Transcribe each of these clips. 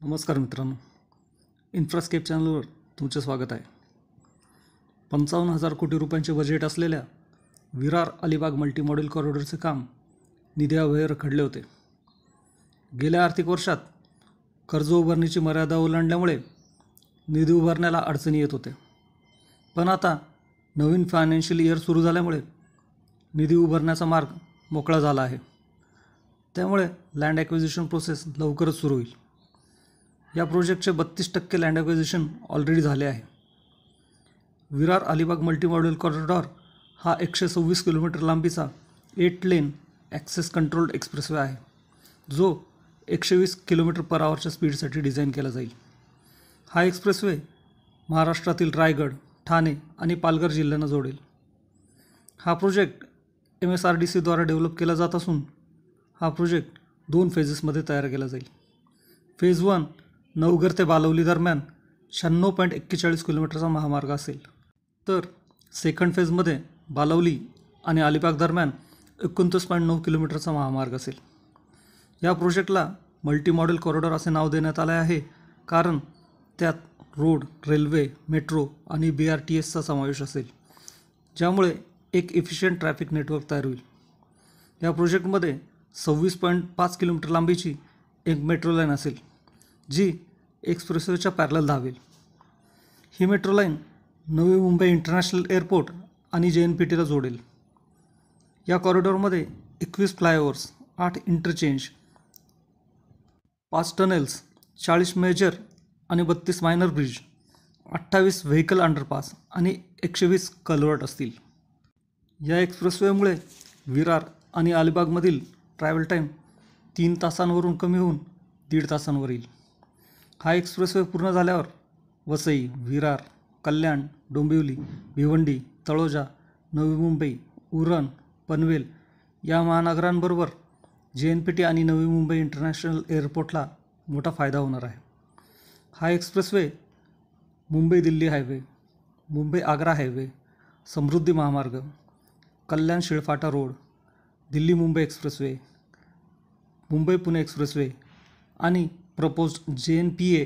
नमस्कार मित्रांनो, इन्फ्रास्केप चॅनलवर तुमचे स्वागत आहे. 55,000 कोटी रुपयांचे बजेट असलेल्या विरार अलिबाग मल्टी मॉडेल कॉरिडॉरचे काम निधीअभावी रखडले होते. गेल्या आर्थिक वर्षात कर्ज उभारणीची मर्यादा ओलांडल्यामुळे निधी उभारण्याला अडचणी येत होत्या. पण आता नवीन फायनान्शियल इयर सुरू झाल्यामुळे निधी उभारण्याचा मार्ग मोकळा झाला आहे. त्यामुळे लँड ॲक्विजिशन प्रोसेस लवकरच सुरू होईल. या प्रोजेक्टचे 32% लँड ॲक्विजिशन ऑलरेडी झाले आहे. Virar Alibag multi model corridor हा 126 किलोमीटर लांबीचा 8 लेन ॲक्सेस कंट्रोल्ड एक्सप्रेसवे आहे, जो 120 km/hच्या स्पीडसाठी डिझाईन केला जाईल. हा एक्सप्रेसवे महाराष्ट्रातील रायगड, ठाणे आणि पालघर जिल्ह्यांना जोडेल. हा प्रोजेक्ट MSRDCद्वारे डेव्हलप केला जात असून हा प्रोजेक्ट 2 फेजेसमध्ये तयार केला जाईल. फेज 1 नवघर ते बालवली दरम्यान 96.41 किलोमीटरचा महामार्ग असेल, तर सेकंड फेजमध्ये बालवली आणि अलिबाग दरम्यान 29.9 किलोमीटरचा महामार्ग असेल. या प्रोजेक्टला मल्टी मॉडेल कॉरिडॉर असे नाव देण्यात आले आहे कारण त्यात रोड, रेल्वे, मेट्रो आणि BRTSचा समावेश असेल, ज्यामुळे एक इफिशियंट ट्रॅफिक नेटवर्क तयार होईल. या प्रोजेक्टमध्ये 26.5 किलोमीटर लांबीची एक मेट्रो लाईन असेल, जी एक्सप्रेसवेच्या पॅरलल धावेल. ही मेट्रो लाईन नवी मुंबई इंटरनॅशनल एअरपोर्ट आणि JNPTला जोडेल. या कॉरिडॉरमध्ये 21 फ्लायओव्हर्स, 8 इंटरचेंज, 5 टनेल्स, 40 मेजर आणि 32 मायनर ब्रिज, 28 व्हेकल अंडरपास आणि 120 कल्वर्ट असतील. या एक्सप्रेसवेमुळे विरार आणि अलिबागमधील ट्रॅव्हल टाईम 3 तासांवरून कमी होऊन 1.5 तासांवर येईल. हा एक्सप्रेसवे पूर्ण झाल्यावर वसई, विरार, कल्याण, डोंबिवली, भिवंडी, तळोजा, नवी मुंबई, उरण, पनवेल या महानगरांबरोबर JNPT आणि नवी मुंबई इंटरनॅशनल एअरपोर्टला मोठा फायदा होणार आहे. हा expressway Mumbai Delhi highway, Mumbai Agra highway, Samruddhi Mahamarg, Kalyan Shilphata road, Delhi Mumbai expressway, Mumbai Pune expressway आणि प्रपोज्ड JNPA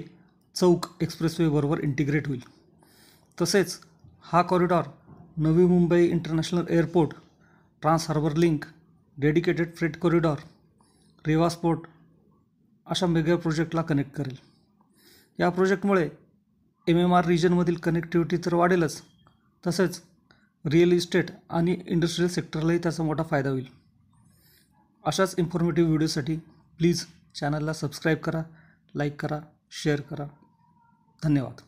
चौक एक्सप्रेसवे बरोबर इंटिग्रेट होईल. तसेच हा corridor Navi Mumbai international airport, trans harbour link, dedicated freight corridor, Rewas port अशा मेगा प्रोजेक्टला कनेक्ट करेल. या प्रोजेक्टमुळे MMR रिजनमधील कनेक्टिव्हिटी तर वाढेलच, तसेच रिअल इस्टेट आणि इंडस्ट्रियल सेक्टरलाही त्याचा मोठा फायदा होईल. अशाच इन्फॉर्मेटिव्ह व्हिडिओसाठी प्लीज चॅनलला सबस्क्राईब करा, लाईक करा, शेअर करा. धन्यवाद.